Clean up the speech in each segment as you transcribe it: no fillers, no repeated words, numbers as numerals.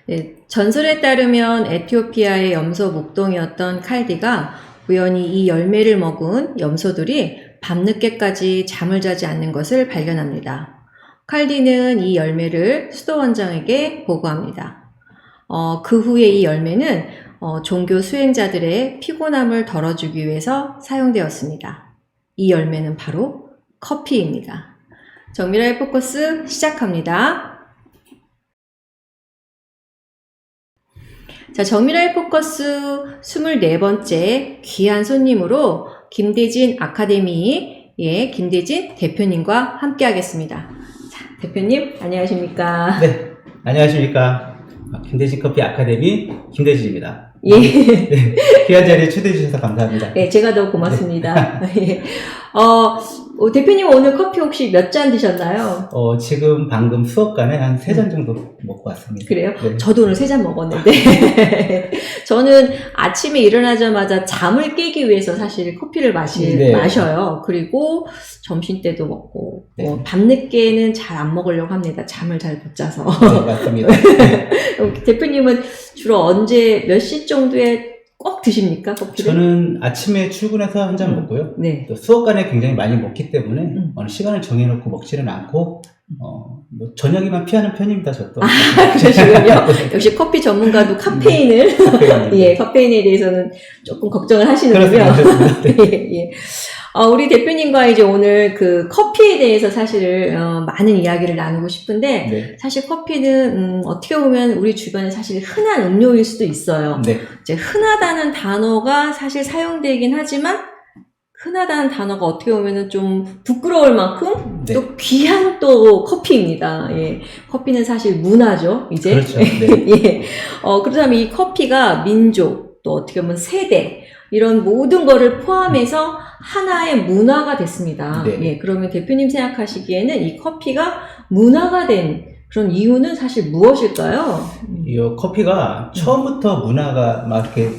네, 전설에 따르면 에티오피아의 염소 목동이었던 칼디가 우연히 이 열매를 먹은 염소들이 밤늦게까지 잠을 자지 않는 것을 발견합니다. 칼디는 이 열매를 수도 원장에게 보고합니다. 그 후에 이 열매는 종교 수행자들의 피곤함을 덜어주기 위해서 사용되었습니다. 이 열매는 바로 커피입니다. 정미라의 포커스 시작합니다. 자, 정미라의 포커스 24번째 귀한 손님으로 김대진 아카데미의 김대진 대표님과 함께 하겠습니다. 자, 대표님 안녕하십니까? 네, 안녕하십니까. 김대진 커피 아카데미 김대진입니다. 예. 네, 귀한 자리에 초대해 주셔서 감사합니다. 네, 제가 더 고맙습니다. 예. 대표님 오늘 커피 혹시 몇 잔 드셨나요? 지금 방금 수업간에 한 3잔 정도 먹고 왔습니다. 그래요? 네. 저도 오늘 3잔 먹었는데 저는 아침에 일어나자마자 잠을 깨기 위해서 사실 커피를 마셔요. 그리고 점심 때도 먹고 네. 밤늦게는 잘 안 먹으려고 합니다. 잠을 잘 못 자서. 네, 맞습니다. 대표님은 주로 언제 몇 시 정도에 꼭 드십니까, 커피를? 저는 아침에 출근해서 한 잔 먹고요. 네. 또 수업간에 굉장히 많이 먹기 때문에 어느 시간을 정해놓고 먹지는 않고 뭐 저녁에만 피하는 편입니다. 저도. 그러시군요. 역시 커피 전문가도 카페인을 예, 카페인에 대해서는 조금 걱정을 하시는군요. 그렇습니다. 네. 예. 우리 대표님과 이제 오늘 그 커피에 대해서 사실 많은 이야기를 나누고 싶은데 네. 사실 커피는 어떻게 보면 우리 주변에 사실 흔한 음료일 수도 있어요. 네. 이제 흔하다는 단어가 사실 사용되긴 하지만 흔하다는 단어가 어떻게 보면은 좀 부끄러울 만큼 네. 또 귀한 또 커피입니다. 예. 커피는 사실 문화죠, 이제. 그렇죠. 네. 예. 그렇다면 이 커피가 민족, 또 어떻게 보면 세대, 이런 모든 거를 포함해서 하나의 문화가 됐습니다. 네. 예. 그러면 대표님 생각하시기에는 이 커피가 문화가 된 그런 이유는 사실 무엇일까요? 이 커피가 처음부터 문화가 막 이렇게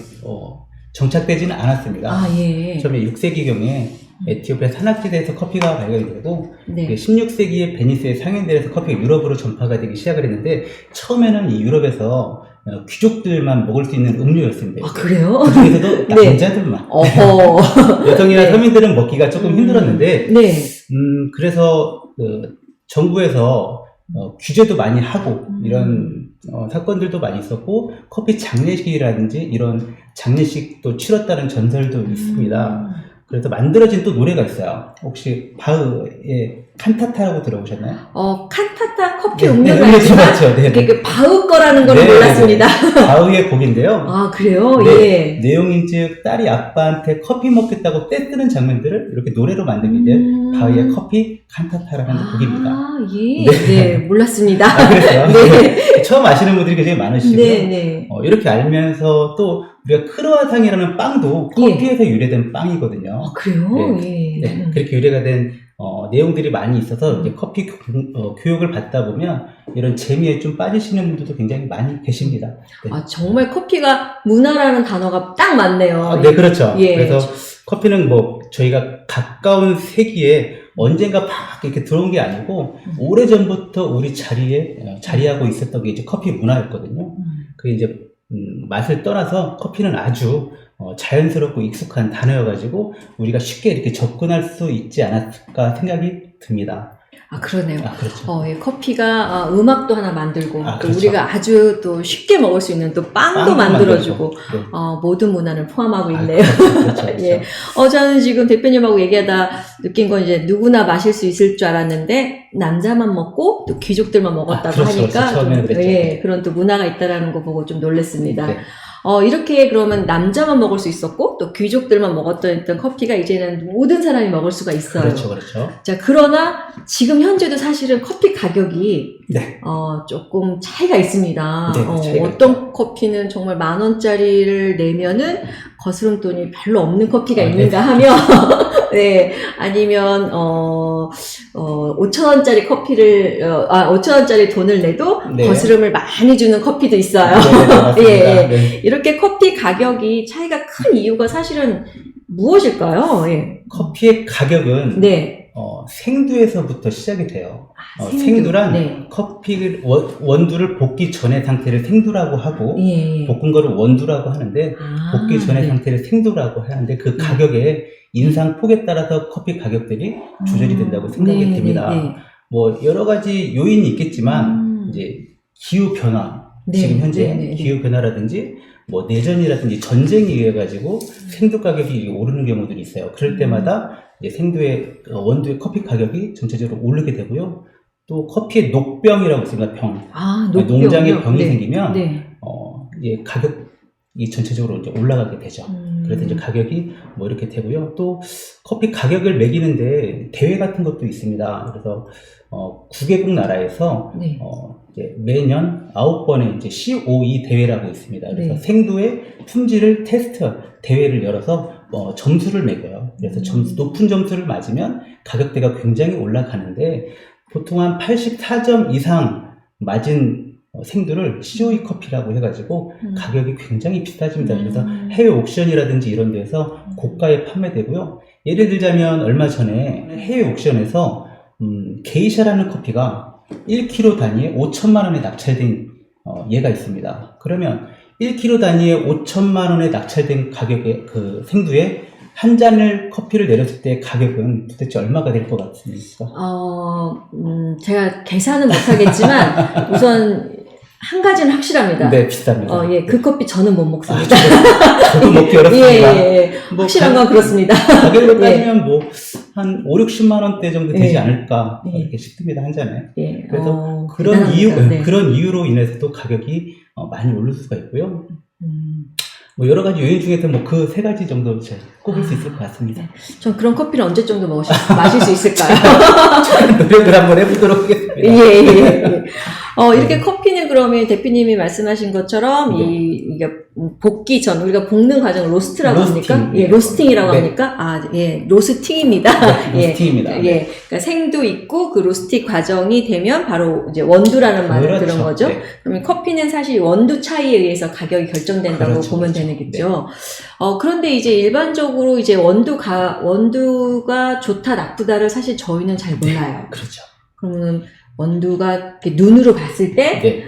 정착되지는 않았습니다. 아, 예. 처음에 6세기경에 에티오피아 산악지대에서 커피가 발견이 되고 네. 16세기에 베니스의 상인들에서 커피가 유럽으로 전파가 되기 시작을 했는데 처음에는 이 유럽에서 귀족들만 먹을 수 있는 음료였습니다. 아, 그래요? 그중에서도 네. 남자들만 어허. 여성이나 네. 서민들은 먹기가 조금 힘들었는데 네. 그래서 정부에서 규제도 많이 하고 이런 사건들도 많이 있었고 커피 장례식이라든지 이런 장례식도 치렀다는 전설도 있습니다. 그래서 만들어진 또 노래가 있어요. 혹시 바흐의 칸타타라고 들어보셨나요? 칸타타 커피 네, 음료가 네, 있지만 맞죠. 네, 이게 네. 그 바흐 거라는 걸 네, 몰랐습니다. 바흐의 곡인데요. 아, 그래요? 네, 예. 내용인즉 딸이 아빠한테 커피 먹겠다고 떼쓰는 장면들을 이렇게 노래로 만든 게 바흐의 커피 칸타타라는 곡입니다. 아, 예. 네. 네, 몰랐습니다. 그래서요? 네. 처음 아시는 분들이 굉장히 많으시고요. 네, 네. 이렇게 알면서 또 우리가 크로아상이라는 빵도 커피에서 유래된 빵이거든요. 아, 그래요? 네. 예. 네, 그렇게 유래가 된 내용들이 많이 있어서 이제 커피 교육을 받다 보면 이런 재미에 좀 빠지시는 분들도 굉장히 많이 계십니다. 네. 아, 정말 커피가 문화라는 단어가 딱 맞네요. 네, 그렇죠. 예. 그래서 커피는 뭐 저희가 가까운 세기에 언젠가 팍 이렇게 들어온 게 아니고 오래전부터 우리 자리에 자리하고 있었던 게 이제 커피 문화였거든요. 그 이제 맛을 떠나서 커피는 아주 자연스럽고 익숙한 단어여가지고 우리가 쉽게 이렇게 접근할 수 있지 않았을까 생각이 듭니다. 아, 그러네요. 그렇죠. 예, 커피가 음악도 하나 만들고 또 그렇죠. 우리가 아주 또 쉽게 먹을 수 있는 또 빵도 만들어주고 네. 모든 문화를 포함하고 있네요. 그렇죠. 예. 저는 지금 대표님하고 얘기하다 느낀 건 이제 누구나 마실 수 있을 줄 알았는데 남자만 먹고 또 귀족들만 먹었다고 그렇죠. 하니까 처음에는 그랬죠. 예, 그런 또 문화가 있다라는 거 보고 좀 놀랐습니다. 네. 이렇게 그러면 남자만 먹을 수 있었고 또 귀족들만 먹었던 커피가 이제는 모든 사람이 먹을 수가 있어요. 그렇죠, 그렇죠. 자, 그러나 지금 현재도 사실은 커피 가격이 네. 조금 차이가 있습니다. 네, 차이가 어떤 커피는 정말 10,000원짜리를 내면은 거스름돈이 별로 없는 커피가 있는가 네. 하면 네, 아니면 5,000원짜리 커피를 5,000원짜리 돈을 내도 네. 거스름을 많이 주는 커피도 있어요. 네, 맞습니다. 예. 네. 이렇게 커피 가격이 차이가 큰 이유가 사실은 무엇일까요? 예. 커피의 가격은 네. 생두에서부터 시작이 돼요. 생두. 생두란 네. 커피 원두를 볶기 전의 상태를 생두라고 하고 예. 볶은 거를 원두라고 하는데 볶기 전의 네. 상태를 생두라고 하는데 그 가격에 인상 폭에 따라서 커피 가격들이 조절이 된다고 생각이 네, 됩니다. 네, 네. 뭐 여러 가지 요인이 있겠지만 이제 기후 변화 네, 지금 현재 네, 네, 네. 기후 변화라든지 뭐 내전이라든지 전쟁에 의해 가지고 생두 가격이 오르는 경우들이 있어요. 그럴 때마다 이제 생두의 원두의 커피 가격이 전체적으로 오르게 되고요. 또 커피의 녹병이라고 있습니다. 병. 녹병이요? 농장에 병이 네. 생기면 네. 이제 가격이 전체적으로 이제 올라가게 되죠. 그래서 이제 가격이 뭐 이렇게 되고요. 또 커피 가격을 매기는데 대회 같은 것도 있습니다. 그래서 9개국 나라에서 네. 이제 매년 9번의 이제 COE 대회라고 있습니다. 그래서 네. 생두의 품질을 테스트 대회를 열어서 점수를 매겨요. 그래서 높은 점수를 맞으면 가격대가 굉장히 올라가는데 보통 한 84점 이상 맞은 생두를 COE 커피라고 해가지고 가격이 굉장히 비싸집니다. 그래서 해외 옥션이라든지 이런 데서 고가에 판매되고요. 예를 들자면 얼마 전에 해외 옥션에서 게이샤라는 커피가 1kg 단위에 5천만 원에 낙찰된 예가 있습니다. 그러면 1kg 단위에 5천만 원에 낙찰된 가격의 그 생두에 한 잔을 커피를 내렸을 때 가격은 도대체 얼마가 될 것 같습니까? 제가 계산은 못하겠지만 우선 한 가지는 확실합니다. 네, 비쌉니다. 예, 그 커피 저는 못 먹습니다. 저도 먹기 어렵습니다. 예. 뭐 확실한 건 그렇습니다. 가격으로 따지면 뭐 한 5, 60만 원대 정도 되지 예. 않을까 예. 이렇게 싶습니다, 한 잔에. 예. 그래서 대단합니다. 네. 그런 이유로 인해서도 가격이 많이 오를 수가 있고요. 뭐 여러 가지 요인 중에서 뭐 그 세 가지 정도 제가 꼽을 수 있을 것 같습니다. 전 그런 커피를 언제 정도 마실 수 있을까요? 노력을 한번 해보도록 하겠습니다. 예. 이렇게 커피는 그러면 대표님이 말씀하신 것처럼 이게 볶기 전 우리가 볶는 과정을 로스트라고 로스팅. 합니까? 예, 로스팅이라고 네. 합니까? 로스팅입니다. 네, 로스팅입니다. 예. 그러니까 생도 있고 그 로스팅 과정이 되면 바로 이제 원두라는 말을 그렇죠. 들은 거죠. 네. 그러면 커피는 사실 원두 차이에 의해서 가격이 결정된다고 그렇죠, 보면 그렇죠. 되겠죠. 그런데 이제 일반적으로 이제 원두가 좋다 나쁘다를 사실 저희는 잘 몰라요. 그렇죠. 그러면 원두가 이렇게 눈으로 봤을 때, 네.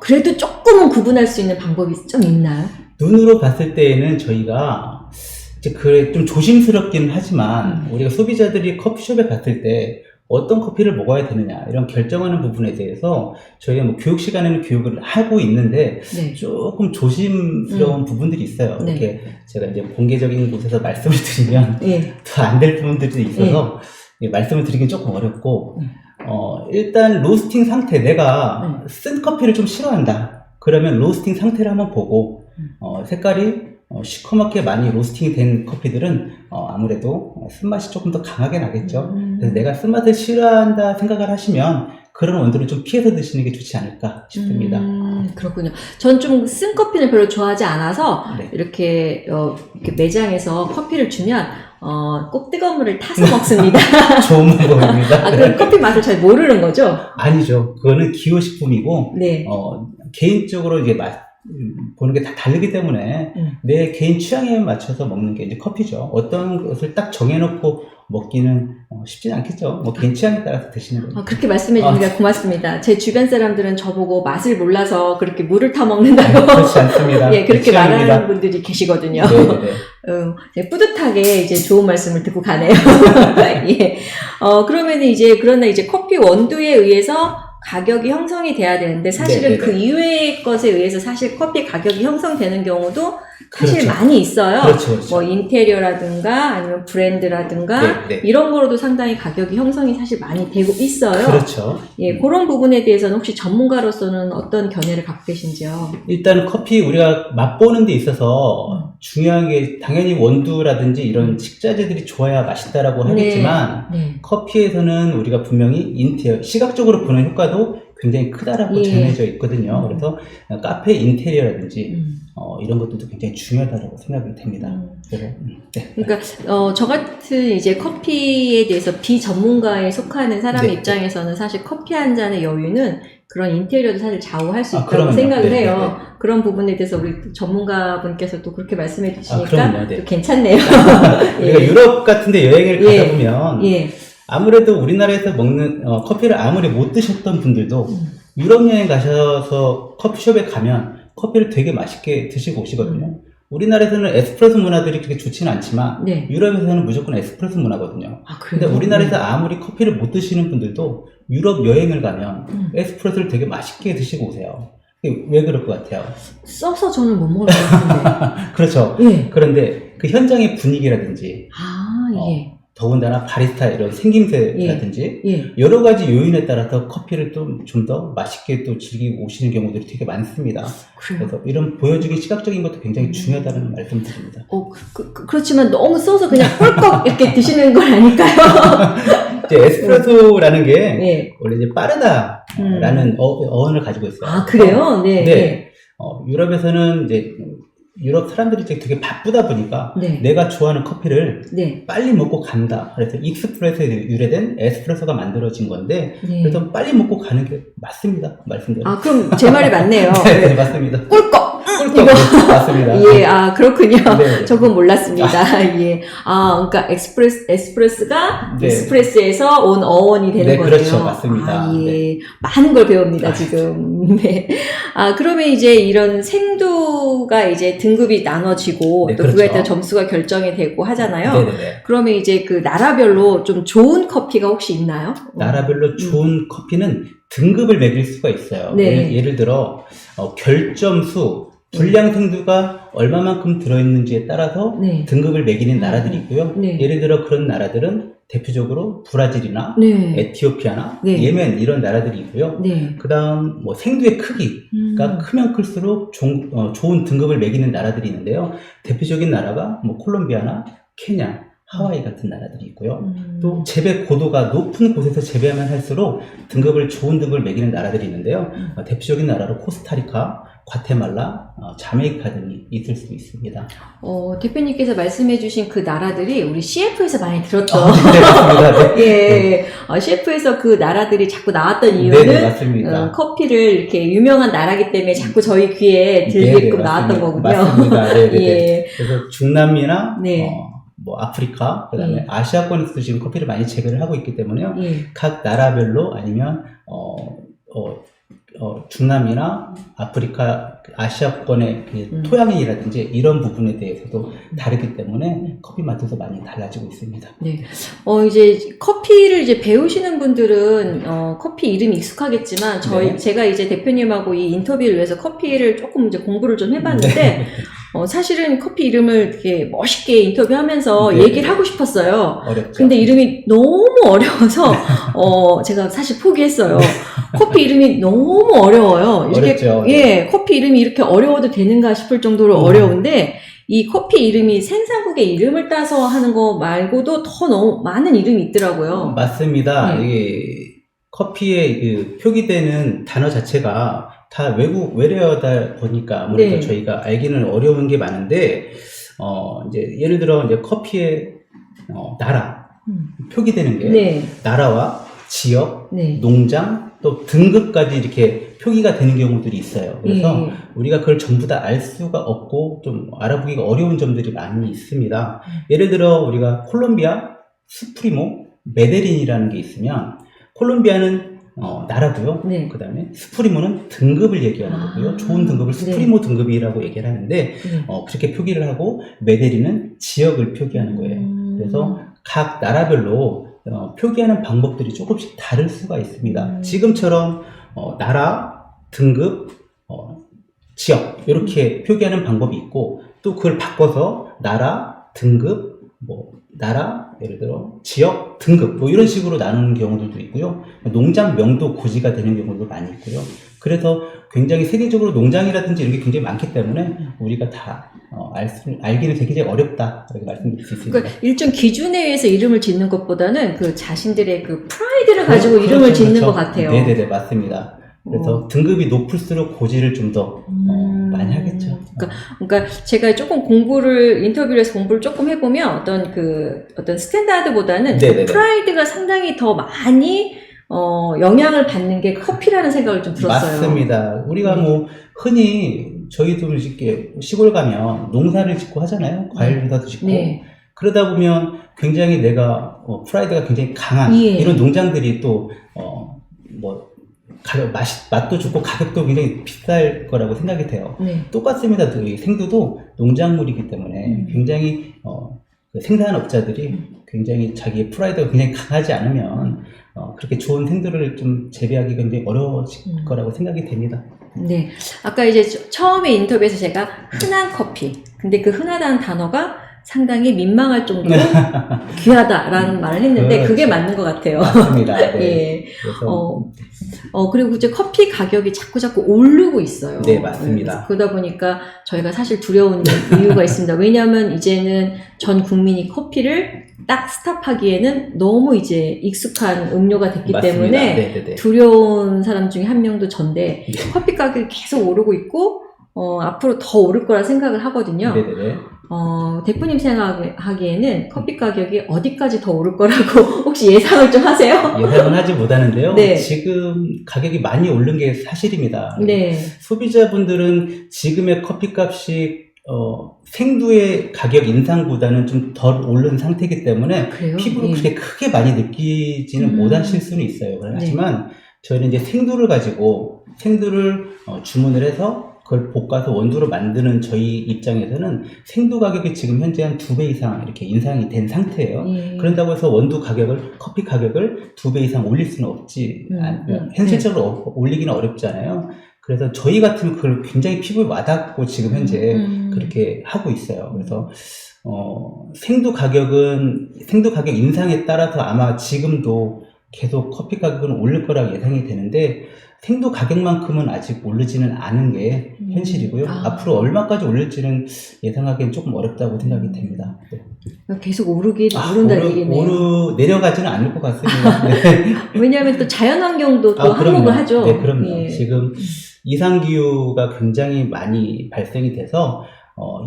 그래도 조금은 구분할 수 있는 방법이 좀 있나요? 눈으로 봤을 때에는 저희가 이제 좀 조심스럽긴 하지만 우리가 소비자들이 커피숍에 갔을 때 어떤 커피를 먹어야 되느냐 이런 결정하는 부분에 대해서 저희가 뭐 교육 시간에는 교육을 하고 있는데 네. 조금 조심스러운 부분들이 있어요. 네. 이렇게 제가 이제 공개적인 곳에서 말씀을 드리면 예. 더 안 될 부분들이 있어서 말씀을 드리긴 조금 어렵고 일단 로스팅 상태 내가 쓴 커피를 좀 싫어한다. 그러면 로스팅 상태를 한번 보고 색깔이 시커멓게 많이 로스팅이 된 커피들은 아무래도 쓴맛이 조금 더 강하게 나겠죠. 그래서 내가 쓴맛을 싫어한다 생각을 하시면 그런 원두를 좀 피해서 드시는 게 좋지 않을까 싶습니다. 그렇군요. 전 좀 쓴 커피는 별로 좋아하지 않아서 네. 이렇게 매장에서 커피를 주면 꼭 뜨거운 물을 타서 먹습니다. 좋은 방법입니다. 그럼 커피 맛을 잘 모르는 거죠? 아니죠. 그거는 기호식품이고 네. 개인적으로 이제 보는 게 다 다르기 때문에 내 개인 취향에 맞춰서 먹는 게 이제 커피죠. 어떤 것을 딱 정해놓고 먹기는 쉽지는 않겠죠. 뭐 개인 취향에 따라서 드시는 거예요. 그렇게 말씀해 주니까 고맙습니다. 제 주변 사람들은 저보고 맛을 몰라서 그렇게 물을 타 먹는다고. 그렇지 않습니다. 예, 그렇게 취향입니다. 말하는 분들이 계시거든요. 네네. 뿌듯하게 이제 좋은 말씀을 듣고 가네요. 예. 그러면 그러나 이제 커피 원두에 의해서 가격이 형성이 돼야 되는데 사실은 네네네. 그 이외의 것에 의해서 사실 커피 가격이 형성되는 경우도 사실 그렇죠. 많이 있어요. 그렇죠. 뭐 인테리어라든가 아니면 브랜드라든가 네. 이런 거로도 상당히 가격이 형성이 사실 많이 되고 있어요. 그렇죠. 예, 그런 부분에 대해서는 혹시 전문가로서는 어떤 견해를 갖고 계신지요? 일단 커피 우리가 맛보는 데 있어서 중요한 게 당연히 원두라든지 이런 식자재들이 좋아야 맛있다라고 하겠지만 네. 커피에서는 우리가 분명히 시각적으로 보는 효과도 굉장히 크다라고 예. 전해져 있거든요. 그래서 카페 인테리어라든지 이런 것들도 굉장히 중요하다고 생각이 됩니다. 그래서, 네. 그러니까 저 같은 이제 커피에 대해서 비전문가에 속하는 사람의 네. 입장에서는 사실 커피 한 잔의 여유는 그런 인테리어도 사실 좌우할 수 있다고 그럼요. 생각을 네, 해요. 네, 네. 그런 부분에 대해서 우리 아, 전문가분께서 또 그렇게 말씀해 주시니까 그럼요. 네. 또 괜찮네요. 우리가 유럽 같은데 여행을 예. 가다 보면 예. 아무래도 우리나라에서 먹는 커피를 아무리 못 드셨던 분들도 유럽 여행 가셔서 커피숍에 가면 커피를 되게 맛있게 드시고 오시거든요. 우리나라에서는 에스프레소 문화들이 그렇게 좋지는 않지만 네. 유럽에서는 무조건 에스프레소 문화거든요. 아, 근데 그래요? 우리나라에서 아무리 커피를 못 드시는 분들도 유럽 여행을 가면 에스프레소를 되게 맛있게 드시고 오세요. 왜 그럴 것 같아요? 써서 저는 못 먹을 것 같은데. 그렇죠. 예. 그런데 그 현장의 분위기라든지 아, 예. 더군다나 바리스타 이런 생김새라든지 예. 여러 가지 요인에 따라서 커피를 좀 더 맛있게 또 즐기고 오시는 경우들이 되게 많습니다. 그래요. 그래서 이런 보여주기 시각적인 것도 굉장히 중요하다는 말씀드립니다. 그렇지만 너무 써서 그냥 꿀꺽 이렇게 드시는 건 아닐까요? 이제 에스프레소라는 게 네. 원래 이제 빠르다라는 어원을 가지고 있어요. 아, 그래요? 네. 네. 유럽에서는 이제 유럽 사람들이 이제 되게 바쁘다 보니까 네. 내가 좋아하는 커피를 네. 빨리 먹고 간다. 그래서 익스프레소에 유래된 에스프레소가 만들어진 건데 네. 그래서 빨리 먹고 가는 게 맞습니다. 말씀대로. 아, 그럼 제 말이 맞네요. 네, 맞습니다. 꿀꺽! 꿀꺽 맞습니다. 예, 아, 그렇군요. 네. 저건 몰랐습니다. 예. 아, 그러니까 에스프레스가 네. 익스프레스에서 온 어원이 되는 네, 거네요. 그렇죠. 맞습니다. 아, 예. 네. 많은 걸 배웁니다, 지금. 네. 아, 그러면 이제 이런 생두가 이제 등급이 나눠지고 네, 또 그렇죠. 그거에 따라 점수가 결정이 되고 하잖아요. 네네네. 그러면 이제 그 나라별로 좀 좋은 커피가 혹시 있나요? 나라별로 좋은 커피는 등급을 매길 수가 있어요. 네. 예를 들어 결점수, 분량 생두가 얼마만큼 들어있는지에 따라서 네. 등급을 매기는 나라들이 있고요. 네. 예를 들어 그런 나라들은 대표적으로 브라질이나 네. 에티오피아나 네. 예멘 이런 나라들이 있고요. 네. 그 다음 뭐 생두의 크기가 크면 클수록 좋은 등급을 매기는 나라들이 있는데요. 대표적인 나라가 뭐 콜롬비아나 케냐, 하와이 같은 나라들이 있고요. 또 재배 고도가 높은 곳에서 재배하면 할수록 좋은 등급을 매기는 나라들이 있는데요. 대표적인 나라로 코스타리카, 과테말라, 자메이카 등이 있을 수 있습니다. 대표님께서 말씀해주신 그 나라들이 우리 CF에서 많이 들었던. 네, 맞습니다. 네. 예. CF에서 그 나라들이 자꾸 나왔던 이유는 네, 맞습니다. 커피를 이렇게 유명한 나라기 때문에 자꾸 저희 귀에 들게끔 네, 나왔던 거군요. 맞습니다. 네, 네, 네. 예. 그래서 중남미나 네. 뭐 아프리카, 그다음에 예. 아시아권에서도 지금 커피를 많이 재배를 하고 있기 때문에요. 예. 각 나라별로 아니면 중남미나 아프리카, 아시아권의 그 토양이라든지 이런 부분에 대해서도 다르기 때문에 커피 맛도 많이 달라지고 있습니다. 네. 이제 커피를 이제 배우시는 분들은 커피 이름이 익숙하겠지만 네. 제가 이제 대표님하고 이 인터뷰를 위해서 커피를 조금 이제 공부를 좀 해봤는데 네. 사실은 커피 이름을 이렇게 멋있게 인터뷰하면서 네. 얘기를 하고 싶었어요. 어렵죠. 근데 이름이 너무 어려워서 제가 사실 포기했어요. 커피 이름이 너무 어려워요. 어렵죠. 예, 커피 이름이 이렇게 어려워도 되는가 싶을 정도로 어려운데 이 커피 이름이 생산국의 이름을 따서 하는 거 말고도 더 너무 많은 이름이 있더라고요. 맞습니다. 네. 이게 커피에 그 표기되는 단어 자체가 다 외래어다 보니까 아무래도 네. 저희가 알기는 어려운 게 많은데 이제 예를 들어 이제 커피의 나라 표기되는 게 네. 나라와 지역, 네. 농장 또 등급까지 이렇게 표기가 되는 경우들이 있어요. 그래서 예. 우리가 그걸 전부 다 알 수가 없고 좀 알아보기가 어려운 점들이 많이 있습니다. 예를 들어 우리가 콜롬비아 스프리모 메데린이라는 게 있으면 콜롬비아는 나라고요. 네. 그 다음에 스프리모는 등급을 얘기하는 아, 거고요. 좋은 등급을 스프리모 등급이라고 얘기를 하는데 네. 그렇게 표기를 하고 메데린은 지역을 표기하는 거예요. 그래서 각 나라별로 표기하는 방법들이 조금씩 다를 수가 있습니다. 지금처럼 나라, 등급, 지역 이렇게 표기하는 방법이 있고 또 그걸 바꿔서 나라, 등급, 나라, 예를 들어 지역, 등급 뭐 이런 식으로 나누는 경우들도 있고요. 농장 명도 고지가 되는 경우도 많이 있고요. 그래서 굉장히 세계적으로 농장이라든지 이런 게 굉장히 많기 때문에 우리가 다 알기는 되게 어렵다 이렇게 말씀드릴 수 있습니다. 그러니까 일정 기준에 의해서 이름을 짓는 것보다는 그 자신들의 그 프라이드를 가지고 이름을 짓는 것 같아요. 네네네, 맞습니다. 그래서 등급이 높을수록 고지를 좀 더 많이 하겠죠. 그러니까 제가 조금 인터뷰를 해서 공부를 조금 해보면 어떤 스탠다드보다는 그 프라이드가 상당히 더 많이 영향을 받는 게 커피라는 생각을 좀 들었어요. 맞습니다. 우리가 뭐 흔히 저희도 이렇게 시골 가면 농사를 짓고 하잖아요. 과일 농사도 짓고. 네. 그러다 보면 굉장히 내가 프라이드가 굉장히 강한 예. 이런 농장들이 또 뭐 맛도 좋고 가격도 굉장히 비쌀 거라고 생각이 돼요. 네. 똑같습니다. 이 생두도 농작물이기 때문에 굉장히 그 생산업자들이 굉장히 자기의 프라이드가 굉장히 강하지 않으면 그렇게 좋은 생두를 좀 재배하기 굉장히 어려워질 거라고 생각이 됩니다. 네. 아까 이제 처음에 인터뷰에서 제가 흔한 커피. 근데 그 흔하다는 단어가 상당히 민망할 정도로 귀하다라는 말을 했는데 그렇죠. 그게 맞는 것 같아요. 맞습니다. 네. 예. 그래서 그리고 이제 커피 가격이 자꾸 오르고 있어요. 네, 맞습니다. 그러다 보니까 저희가 사실 두려운 이유가 있습니다. 왜냐하면 이제는 전 국민이 커피를 딱 스탑하기에는 너무 이제 익숙한 음료가 됐기 맞습니다. 때문에 네네네. 두려운 사람 중에 한 명도 전데 네. 커피 가격이 계속 오르고 있고 앞으로 더 오를 거라 생각을 하거든요. 네네네. 대표님 생각하기에는 커피 가격이 어디까지 더 오를 거라고 혹시 예상을 좀 하세요? 예상은 하지 못하는데요. 네. 지금 가격이 많이 오른 게 사실입니다. 네. 소비자분들은 지금의 커피값이 생두의 가격 인상보다는 좀 덜 오른 상태이기 때문에 그래요? 피부로 예. 그렇게 크게 많이 느끼지는 못하실 수는 있어요. 하지만 저희는 이제 생두를 가지고 생두를 주문을 해서 그걸 볶아서 원두로 만드는 저희 입장에서는 생두 가격이 지금 현재 한 2배 이상 이렇게 인상이 된 상태예요. 그런다고 해서 원두 가격을, 커피 가격을 2배 이상 올릴 수는 없지, 현실적으로 올리기는 어렵잖아요. 그래서 저희 같으면 그걸 굉장히 피부에 와닿고 지금 현재 그렇게 하고 있어요. 그래서 생두 가격 인상에 따라서 아마 지금도 계속 커피 가격은 오를 거라고 예상이 되는데 생두 가격만큼은 아직 오르지는 않은 게 현실이고요. 앞으로 얼마까지 오를지는 예상하기엔 조금 어렵다고 생각이 됩니다. 네. 계속 오른다는 얘기네요. 내려가지는 않을 것 같습니다. 네. 왜냐하면 또 자연환경도 또 그럼요. 한몫을 하죠. 네, 그럼요. 예. 지금 이상기후가 굉장히 많이 발생이 돼서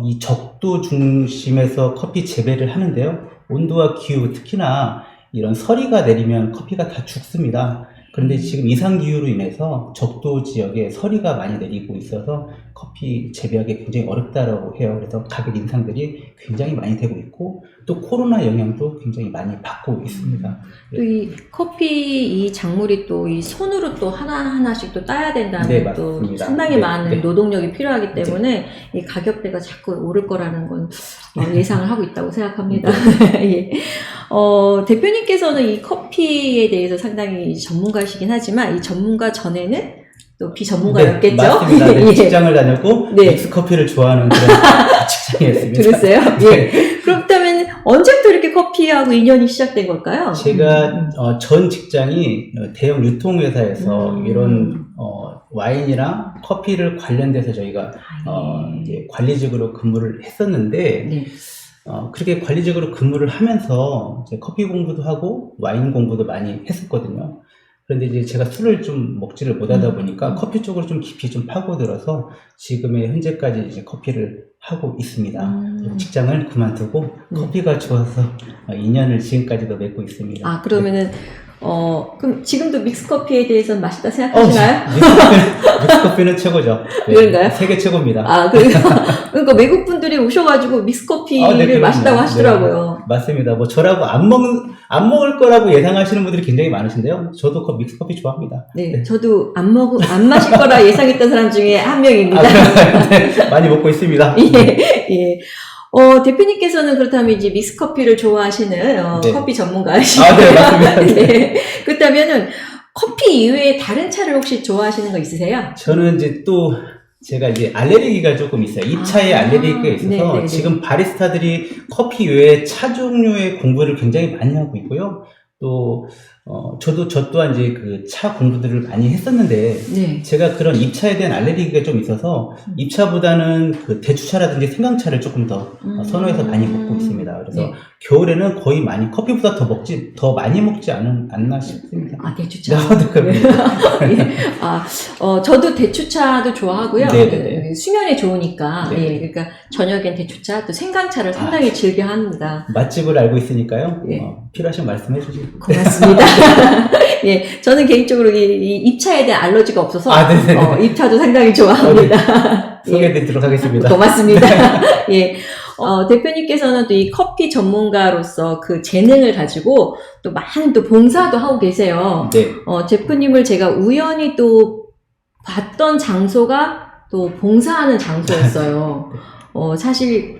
이 적도 중심에서 커피 재배를 하는데요. 온도와 기후, 특히나 이런 서리가 내리면 커피가 다 죽습니다. 그런데 지금 이상기후로 인해서 적도 지역에 서리가 많이 내리고 있어서 커피 재배하기 굉장히 어렵다라고 해요. 그래서 가격 인상들이 굉장히 많이 되고 있고 또 코로나 영향도 굉장히 많이 받고 있습니다. 또 이 커피 이 작물이 또 이 손으로 또 하나하나씩 또 따야 된다는 네, 또 맞습니다. 상당히 네, 많은 네. 노동력이 필요하기 때문에 이 가격대가 자꾸 오를 거라는 건 예상을 하고 있다고 생각합니다. 예. 대표님께서는 이 커피에 대해서 상당히 전문가이시긴 하지만 이 전문가 전에는 또 비전문가였겠죠? 네, 맞습니다. 네, 예. 직장을 다녔고 네. 믹스커피를 좋아하는 그런 직장이었습니다. 그랬어요? 네. 예. 그렇다면 언제부터 이렇게 커피하고 인연이 시작된 걸까요? 제가 전 직장이 대형 유통회사에서 이런 와인이랑 커피를 관련돼서 저희가 이제 관리직으로 근무를 했었는데 네. 그렇게 관리직으로 근무를 하면서 이제 커피 공부도 하고 와인 공부도 많이 했었거든요. 그런데 이제 제가 술을 좀 먹지를 못하다 보니까 커피 쪽으로 좀 깊이 좀 파고들어서 지금의 현재까지 이제 커피를 하고 있습니다. 직장을 그만두고 커피가 좋아서 인연을 지금까지도 맺고 있습니다. 아, 그러면은, 그럼 지금도 믹스커피에 대해서 맛있다 생각하시나요? 믹스커피는 최고죠. 네, 그런가요? 세계 최고입니다. 아, 그러니까 외국 분들이 오셔가지고 믹스커피를 그럼요. 맛있다고 하시더라고요. 네, 맞습니다. 뭐 저라고 안 먹을 거라고 예상하시는 분들이 굉장히 많으신데요. 저도 믹스커피 좋아합니다. 네, 저도 안 마실 거라 예상했던 사람 중에 한 명입니다. 네, 많이 먹고 있습니다. 예, 예. 대표님께서는 그렇다면 이제 믹스커피를 좋아하시는 네. 커피 전문가시죠? 네, 맞습니다. 네. 그렇다면은 커피 이외에 다른 차를 혹시 좋아하시는 거 있으세요? 저는 이제 또 제가 이제 알레르기가 조금 있어요. 입차에 알레르기가 있어서 네네네. 지금 바리스타들이 커피 외에 차 종류의 공부를 굉장히 많이 하고 있고요. 또 저 또한 이제 그 차 공부들을 많이 했었는데 네. 제가 그런 입차에 대한 알레르기가 좀 있어서 입차보다는 그 대추차라든지 생강차를 조금 더 선호해서 많이 먹고 있습니다. 그래서 네. 겨울에는 거의 많이 커피보다 더 많이 먹지 않나 싶습니다. 아, 대추차. 네, 그럼요. 예. 저도 대추차도 좋아하고요. 네네네. 수면에 좋으니까. 네네. 예. 그러니까 저녁엔 대추차, 또 생강차를 상당히 즐겨 합니다. 맛집을 알고 있으니까요. 예. 필요하시면 말씀해 주시고. 고맙습니다. 예. 저는 개인적으로 이 입차에 대한 알러지가 없어서 입차도 상당히 좋아합니다. 소개해 드리도록 하겠습니다. 고맙습니다. 예. 대표님께서는 또 이 커피 전문가로서 그 재능을 가지고 또 많은 또 봉사도 하고 계세요. 네. 제프님을 제가 우연히 또 봤던 장소가 또 봉사하는 장소였어요. 사실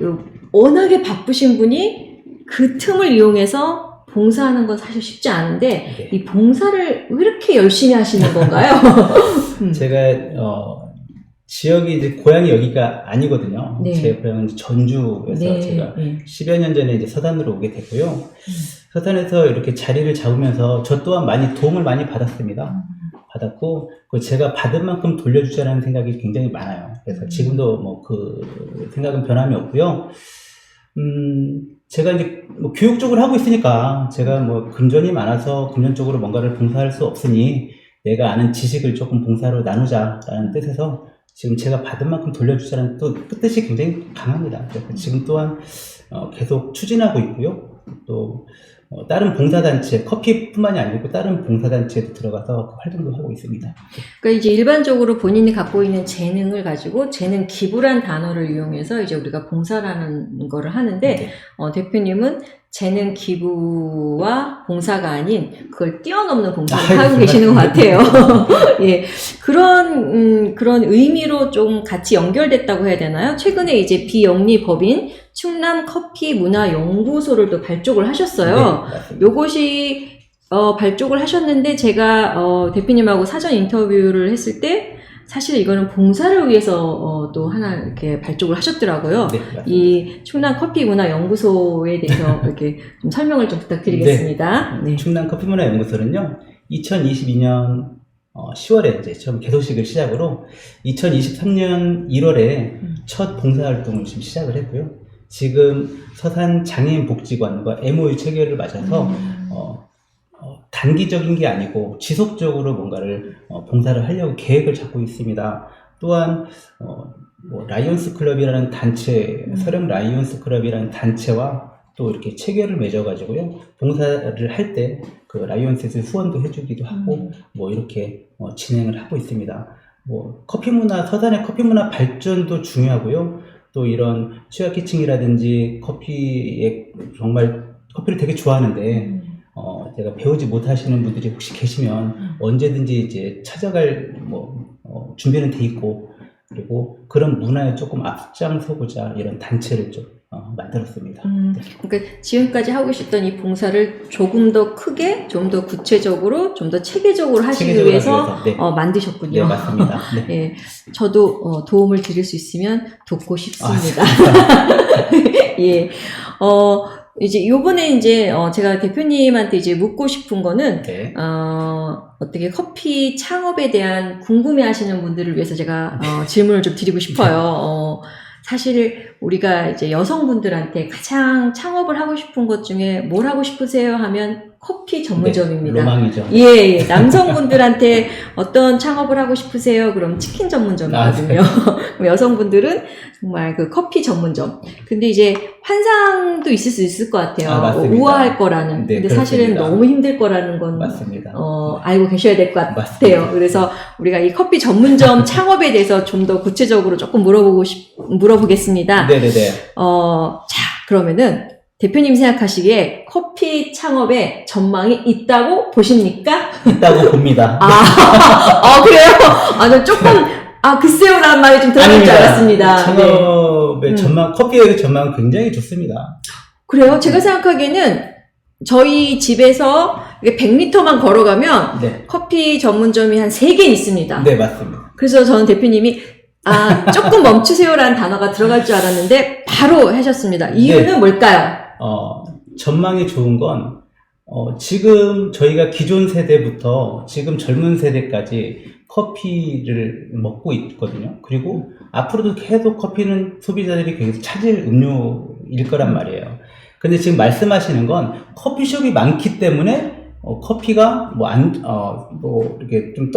워낙에 바쁘신 분이 그 틈을 이용해서 봉사하는 건 사실 쉽지 않은데 네. 이 봉사를 왜 이렇게 열심히 하시는 건가요? 제가 지역이 이제 고향이 여기가 아니거든요. 네. 제 고향은 전주여서 네. 제가 네. 10여 년 전에 이제 서단으로 오게 됐고요. 서단에서 이렇게 자리를 잡으면서 저 또한 많이 도움을 많이 받았습니다. 받았고 제가 받은 만큼 돌려주자라는 생각이 굉장히 많아요. 그래서 지금도 뭐 그 생각은 변함이 없고요. 제가 이제 뭐 교육 쪽을 하고 있으니까 제가 뭐 금전이 많아서 금전적으로 뭔가를 봉사할 수 없으니 내가 아는 지식을 조금 봉사로 나누자라는 뜻에서 지금 제가 받은 만큼 돌려주자는 또 뜻이 굉장히 강합니다. 그래서 지금 또한 계속 추진하고 있고요. 또 다른 봉사단체, 커피뿐만이 아니고 다른 봉사단체에도 들어가서 활동도 하고 있습니다. 그러니까 이제 일반적으로 본인이 갖고 있는 재능을 가지고 재능 기부란 단어를 이용해서 이제 우리가 봉사라는 거를 하는데 네. 대표님은 재능 기부와 봉사가 아닌 그걸 뛰어넘는 봉사를 하고 계시는 것 같아요. 예, 그런 의미로 좀 같이 연결됐다고 해야 되나요? 최근에 이제 비영리법인 충남 커피 문화 연구소를 또 발족을 하셨어요. 네, 요것이 발족을 하셨는데 제가 대표님하고 사전 인터뷰를 했을 때 사실 이거는 봉사를 위해서 또 하나 이렇게 발족을 하셨더라고요. 네, 이 충남 커피문화연구소에 대해서 이렇게 좀 설명을 좀 부탁드리겠습니다. 네. 충남 커피문화연구소는요, 2022년 10월에 이제 처음 개소식을 시작으로 2023년 1월에 첫 봉사활동을 지금 시작을 했고요. 지금 서산 장애인복지관과 MOU 체결을 맞아서 단기적인 게 아니고 지속적으로 뭔가를 봉사를 하려고 계획을 잡고 있습니다. 또한 뭐 라이온스 클럽이라는 단체, 서령 라이온스 클럽이라는 단체와 또 이렇게 체결을 맺어가지고요, 봉사를 할 때 그 라이온스에서 후원도 해주기도 하고 뭐 이렇게 진행을 하고 있습니다. 뭐 커피 문화, 서산의 커피 문화 발전도 중요하고요. 또 이런 취약계층이라든지 커피에 정말 커피를 되게 좋아하는데 제가 배우지 못하시는 분들이 혹시 계시면 언제든지 이제 찾아갈 준비는 돼 있고, 그리고 그런 문화에 조금 앞장서고자 이런 단체를 좀 만들었습니다. 그러니까 지금까지 하고 계셨던 이 봉사를 조금 더 크게, 좀 더 구체적으로, 좀 더 체계적으로 하시기 위해서 네. 만드셨군요. 네, 맞습니다. 네. 예, 저도 도움을 드릴 수 있으면 돕고 싶습니다. 예, 이제 요번에 이제 제가 대표님한테 이제 묻고 싶은 거는 네. 어떻게 커피 창업에 대한 궁금해하시는 분들을 위해서 제가 질문을 좀 드리고 싶어요. 사실 우리가 이제 여성분들한테 가장 창업을 하고 싶은 것 중에 뭘 하고 싶으세요 하면 커피 전문점입니다. 네, 로망이죠. 예, 남성분들한테 어떤 창업을 하고 싶으세요? 그럼 치킨 전문점이거든요. 그럼 여성분들은 정말 그 커피 전문점. 근데 이제 환상도 있을 수 있을 것 같아요. 우아할 거라는. 네, 근데 그렇습니다. 사실은 너무 힘들 거라는 건 맞습니다. 알고 계셔야 될 것 같아요. 맞습니다. 그래서 우리가 이 커피 전문점 창업에 대해서 좀 더 구체적으로 조금 물어보겠습니다. 네네네. 자, 그러면은 대표님 생각하시기에 커피 창업에 전망이 있다고 보십니까? 있다고 봅니다. 그래요? 저 조금, 글쎄요라는 말이 좀 들어갈 줄 알았습니다. 창업의 전망, 커피의 전망은 굉장히 좋습니다. 그래요? 제가 생각하기에는 저희 집에서 100m만 걸어가면 네. 커피 전문점이 한 3개 있습니다. 네, 맞습니다. 그래서 저는 대표님이 조금 멈추세요라는 단어가 들어갈 줄 알았는데 바로 하셨습니다. 이유는 네. 뭘까요? 전망이 좋은 건 지금 저희가 기존 세대부터 지금 젊은 세대까지 커피를 먹고 있거든요. 그리고 앞으로도 계속 커피는 소비자들이 계속 찾을 음료일 거란 말이에요. 근데 지금 말씀하시는 건 커피숍이 많기 때문에 커피가 이렇게 좀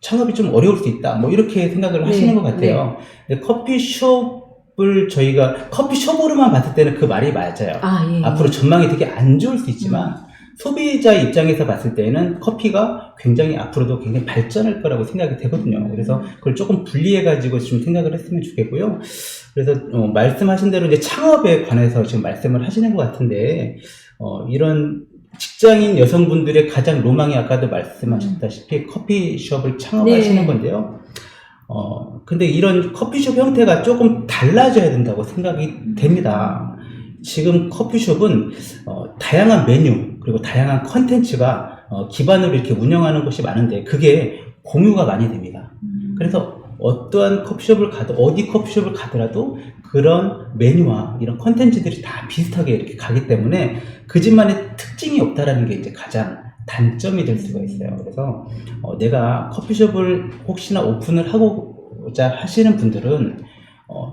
창업이 좀 어려울 수 있다. 이렇게 생각을 하시는 것 같아요. 근데 커피숍을 저희가 커피숍으로만 봤을 때는 그 말이 맞아요. 예. 앞으로 전망이 되게 안 좋을 수 있지만 소비자 입장에서 봤을 때는 커피가 굉장히 앞으로도 굉장히 발전할 거라고 생각이 되거든요. 그래서 그걸 조금 분리해가지고 좀 생각을 했으면 좋겠고요. 그래서 말씀하신 대로 이제 창업에 관해서 지금 말씀을 하시는 것 같은데, 이런 직장인 여성분들의 가장 로망이 아까도 말씀하셨다시피 커피숍을 창업하시는 네. 건데요. 근데 이런 커피숍 형태가 조금 달라져야 된다고 생각이 됩니다. 지금 커피숍은 다양한 메뉴 그리고 다양한 컨텐츠가 기반으로 이렇게 운영하는 곳이 많은데 그게 공유가 많이 됩니다. 그래서 어떠한 커피숍을 어디 커피숍을 가더라도 그런 메뉴와 이런 컨텐츠들이 다 비슷하게 이렇게 가기 때문에 그 집만의 특징이 없다라는 게 이제 가장 단점이 될 수가 있어요. 그래서 내가 커피숍을 혹시나 오픈을 하고자 하시는 분들은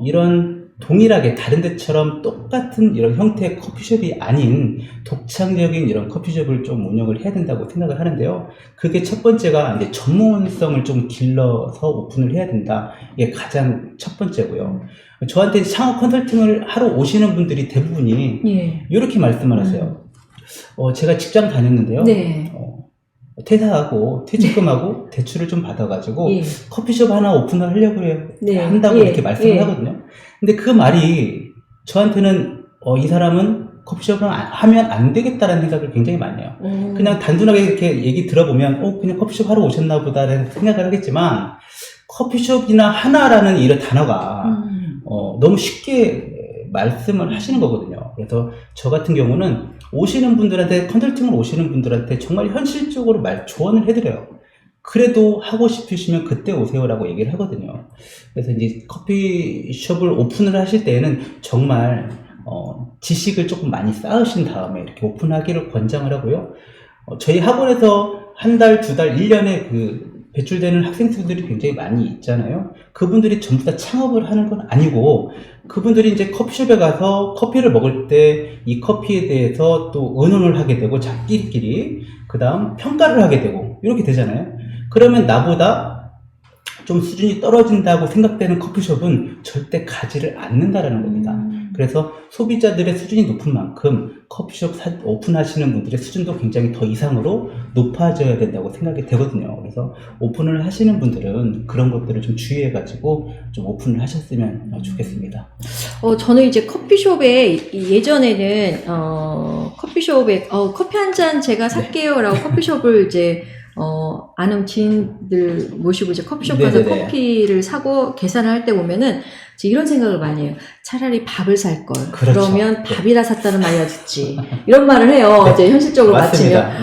이런 동일하게 다른 데처럼 똑같은 이런 형태의 커피숍이 아닌 독창적인 이런 커피숍을 좀 운영을 해야 된다고 생각을 하는데요. 그게 첫 번째가 이제 전문성을 좀 길러서 오픈을 해야 된다. 이게 가장 첫 번째고요. 저한테 창업 컨설팅을 하러 오시는 분들이 대부분이 예. 이렇게 말씀을 하세요. 제가 직장 다녔는데요. 네. 퇴사하고 퇴직금하고 대출을 좀 받아가지고 예. 커피숍 하나 오픈을 하려고 해요. 네. 한다고 예. 이렇게 말씀을 예. 하거든요. 근데 그 말이 저한테는 이 사람은 커피숍을 하면 안 되겠다라는 생각을 굉장히 많이 해요. 그냥 단순하게 이렇게 얘기 들어보면 그냥 커피숍 하러 오셨나 보다라는 생각을 하겠지만 커피숍이나 하나라는 이런 단어가 너무 쉽게 말씀을 하시는 거거든요. 그래서 저 같은 경우는 오시는 분들한테 컨설팅을 오시는 분들한테 정말 현실적으로 조언을 해드려요. 그래도 하고 싶으시면 그때 오세요라고 얘기를 하거든요. 그래서 이제 커피숍을 오픈을 하실 때에는 정말 지식을 조금 많이 쌓으신 다음에 이렇게 오픈하기를 권장을 하고요. 저희 학원에서 한 달, 두 달, 1년에 배출되는 학생들이 굉장히 많이 있잖아요. 그분들이 전부 다 창업을 하는 건 아니고 그분들이 이제 커피숍에 가서 커피를 먹을 때 이 커피에 대해서 또 의논을 하게 되고 자기끼리 그 다음 평가를 하게 되고 이렇게 되잖아요. 그러면 나보다 좀 수준이 떨어진다고 생각되는 커피숍은 절대 가지를 않는다라는 겁니다. 그래서 소비자들의 수준이 높은 만큼 커피숍 오픈하시는 분들의 수준도 굉장히 더 이상으로 높아져야 된다고 생각이 되거든요. 그래서 오픈을 하시는 분들은 그런 것들을 좀 주의해가지고 좀 오픈을 하셨으면 좋겠습니다. 저는 이제 커피숍에 예전에는 커피숍에 커피 한 잔 제가 살게요라고 커피숍을 이제 아는 지인들 모시고 이제 커피숍 가서 네네네. 커피를 사고 계산을 할 때 보면은 이제 이런 생각을 많이 해요. 차라리 밥을 살 걸. 그렇죠. 그러면 밥이라 샀다는 말이야 듣지. 이런 말을 해요. 이제 현실적으로 맞습니다.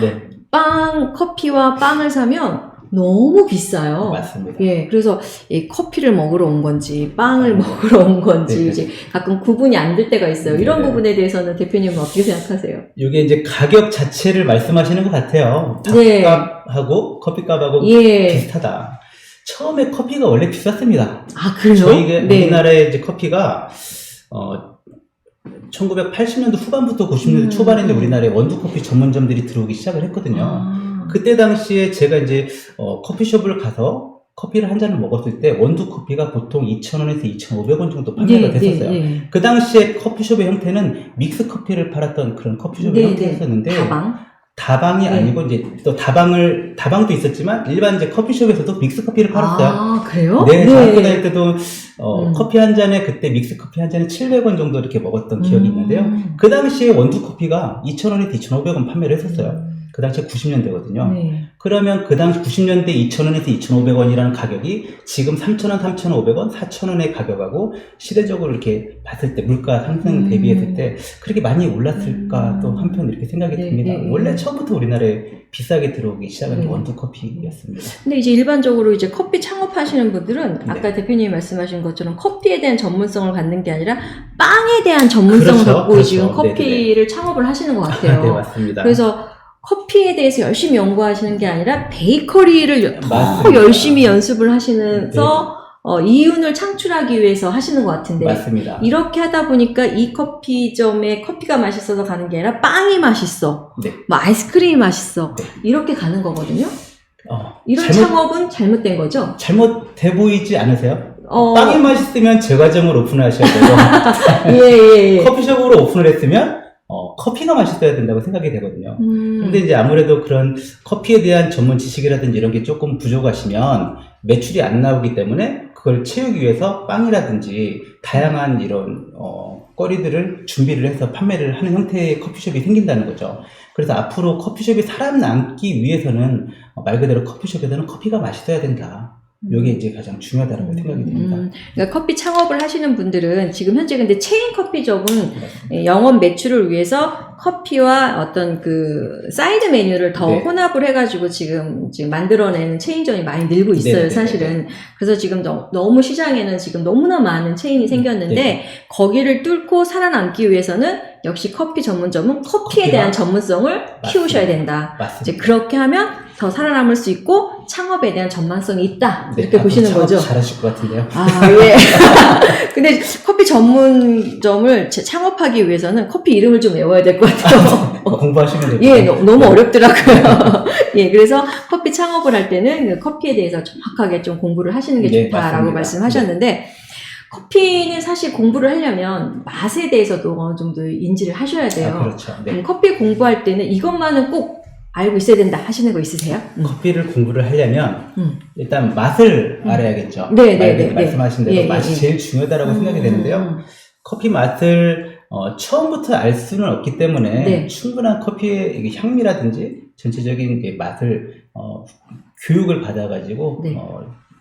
맞추면. 커피와 빵을 사면 너무 비싸요. 맞습니다. 예, 그래서 커피를 먹으러 온 건지, 빵을 먹으러 온 건지, 네네. 이제 가끔 구분이 안 될 때가 있어요. 이런 네네. 부분에 대해서는 대표님은 어떻게 생각하세요? 이게 이제 가격 자체를 말씀하시는 것 같아요. 네. 밥값하고 커피값하고 예. 비슷하다. 처음에 커피가 원래 비쌌습니다. 아, 그래요? 저희가 네. 우리나라의 이제 커피가 1980년도 후반부터 90년대 초반에 이제 우리나라에 원두 커피 전문점들이 들어오기 시작을 했거든요. 그때 당시에 제가 이제 커피숍을 가서 커피를 한 잔을 먹었을 때 원두 커피가 보통 2,000원에서 2,500원 정도 판매가 됐었어요. 네. 그 당시에 커피숍의 형태는 믹스 커피를 팔았던 그런 커피숍의 형태였었는데 다방이 네. 아니고 이제 또 다방도 있었지만 일반 이제 커피숍에서도 믹스 커피를 팔았어요. 아, 그래요? 네, 학교 다닐 때도 커피 한 잔에 그때 믹스 커피 한 잔에 700원 정도 이렇게 먹었던 기억이 있는데요. 그 당시에 원두 커피가 2,000원에서 2,500원 판매를 했었어요. 그 당시에 90년대거든요. 네. 그러면 그 당시 90년대 2,000원에서 2,500원이라는 가격이 지금 3,000원, 3,500원, 4,000원의 가격하고 시대적으로 이렇게 봤을 때 물가 상승 대비했을 때 그렇게 많이 올랐을까 또 한편 이렇게 생각이 듭니다. 원래 처음부터 우리나라에 비싸게 들어오기 시작한 원두 커피였습니다. 근데 이제 일반적으로 이제 커피 창업하시는 분들은 아까 대표님이 말씀하신 것처럼 커피에 대한 전문성을 갖는 게 아니라 빵에 대한 전문성을 갖고 지금 커피를 창업을 하시는 것 같아요. 네, 맞습니다. 그래서 커피에 대해서 열심히 연구하시는 게 아니라 베이커리를 더 열심히 연습을 하시면서 이윤을 창출하기 위해서 하시는 것 같은데 맞습니다. 이렇게 하다 보니까 이 커피점에 커피가 맛있어서 가는 게 아니라 빵이 맛있어, 뭐 아이스크림이 맛있어 이렇게 가는 거거든요. 이런 창업은 잘못된 거죠? 잘못돼 보이지 않으세요? 빵이 맛있으면 제 과정을 오픈하셔야 되고 커피숍으로 오픈을 했으면 커피가 맛있어야 된다고 생각이 되거든요. 근데 이제 아무래도 그런 커피에 대한 전문 지식이라든지 이런 게 조금 부족하시면 매출이 안 나오기 때문에 그걸 채우기 위해서 빵이라든지 다양한 이런 거리들을 준비를 해서 판매를 하는 형태의 커피숍이 생긴다는 거죠. 그래서 앞으로 커피숍이 살아남기 위해서는 말 그대로 커피숍에서는 커피가 맛있어야 된다. 이게 이제 가장 중요하다고 생각이 됩니다. 그러니까 커피 창업을 하시는 분들은 지금 현재 근데 체인 커피숍은 영업 매출을 위해서 커피와 어떤 그 사이드 메뉴를 더 네. 혼합을 해가지고 지금 만들어내는 체인점이 많이 늘고 있어요, 네, 사실은. 네, 네. 그래서 지금 너무 시장에는 지금 너무나 많은 체인이 생겼는데 네. 거기를 뚫고 살아남기 위해서는 역시 커피 전문점은 커피에 대한 전문성을 맞습니다. 키우셔야 된다. 맞습니다. 이제 그렇게 하면 더 살아남을 수 있고 창업에 대한 전망성이 있다. 네, 이렇게 보시는 거죠. 잘하실 것 같은데요. 아, 예. 근데 커피 전문점을 창업하기 위해서는 커피 이름을 좀 외워야 될 것 같아요. 공부하시면 돼요. 예, 너무 어렵더라고요. 예, 그래서 커피 창업을 할 때는 그 커피에 대해서 정확하게 좀 공부를 하시는 게 네, 좋다라고 맞습니다. 말씀하셨는데, 커피는 사실 공부를 하려면 맛에 대해서도 어느 정도 인지를 하셔야 돼요. 아, 그렇죠. 네. 커피 공부할 때는 이것만은 꼭 알고 있어야 된다 하시는 거 있으세요? 커피를 공부를 하려면 일단 맛을 알아야겠죠. 네, 말 네, 네, 말씀하신 대로 예, 맛이 예. 제일 중요하다고 생각이 되는데요. 커피 맛을 처음부터 알 수는 없기 때문에 네. 충분한 커피의 이게 향미라든지 전체적인 게 맛을 교육을 받아가지고 네.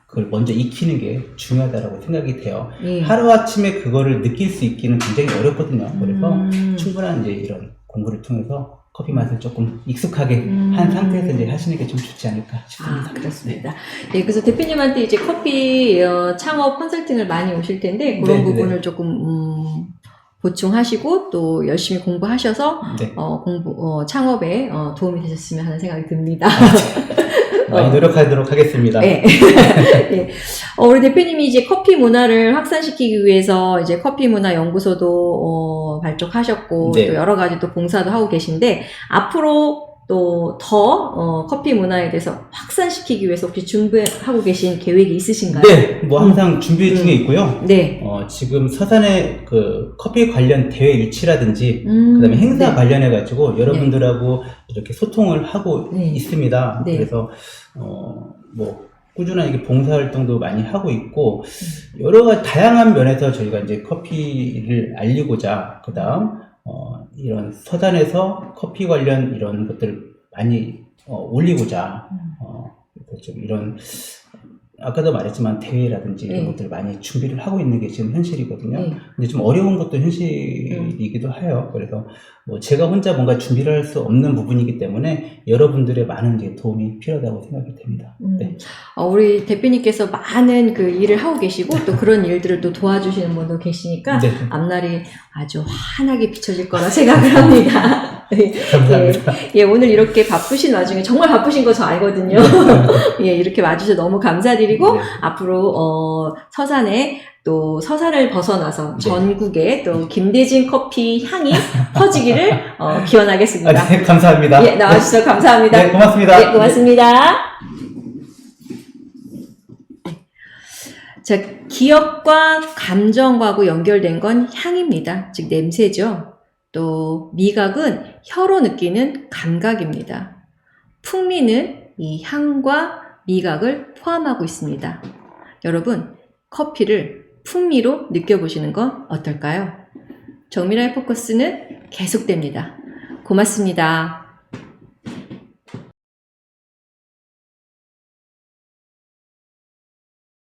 그걸 먼저 익히는 게 중요하다고 생각이 돼요. 예. 하루아침에 그거를 느낄 수 있기는 굉장히 어렵거든요. 그래서 충분한 이제 이런 공부를 통해서 커피 맛을 조금 익숙하게 한 상태에서 이제 하시는 게 좀 좋지 않을까 싶습니다. 아, 그렇습니다. 네, 그래서 대표님한테 이제 커피 창업 컨설팅을 많이 오실 텐데 그런 네, 부분을 네. 조금 보충하시고 또 열심히 공부하셔서 네. 창업에 도움이 되셨으면 하는 생각이 듭니다. 많이 노력하도록 하겠습니다. 네. 네. 우리 대표님이 이제 커피 문화를 확산시키기 위해서 이제 커피 문화 연구소도 발족하셨고 네. 또 여러 가지 또 봉사도 하고 계신데 앞으로 또 더 커피 문화에 대해서 확산시키기 위해서 혹시 준비하고 계신 계획이 있으신가요? 네, 뭐 항상 준비 중에 있고요. 네. 지금 서산의 그 커피 관련 대회 유치라든지 그다음에 행사 네. 관련해가지고 여러분들하고 이렇게 소통을 하고 네. 있습니다. 네. 그래서 뭐 꾸준하게 봉사활동도 많이 하고 있고 여러 가지 다양한 면에서 저희가 이제 커피를 알리고자 그다음 이런 서단에서 커피 관련 이런 것들을 많이 올리고자 좀 이런 아까도 말했지만 대회라든지 이런 네. 것들을 많이 준비를 하고 있는 게 지금 현실이거든요. 네. 근데 좀 어려운 것도 현실이기도 해요. 그래서 뭐 제가 혼자 뭔가 준비를 할 수 없는 부분이기 때문에 여러분들의 많은 이제 도움이 필요하다고 생각이 됩니다. 네. 우리 대표님께서 많은 그 일을 하고 계시고 또 그런 일들을 또 도와주시는 분도 계시니까 네. 앞날이 아주 환하게 비춰질 거라 생각을 합니다. 감사합니다. 예, 오늘 이렇게 바쁘신 와중에 정말 바쁘신 거 저 알거든요. 예, 이렇게 와주셔서 너무 감사드리고 네. 앞으로 서산에 또 서산을 벗어나서 네. 전국에 또 김대진 커피 향이 퍼지기를 기원하겠습니다. 네, 감사합니다. 예, 나와주셔서 감사합니다. 네, 고맙습니다. 네, 고맙습니다. 자, 기억과 감정과고 연결된 건 향입니다. 즉 냄새죠. 또 미각은 혀로 느끼는 감각입니다. 풍미는 이 향과 미각을 포함하고 있습니다. 여러분, 커피를 풍미로 느껴보시는 건 어떨까요? 정미라의 포커스는 계속됩니다. 고맙습니다.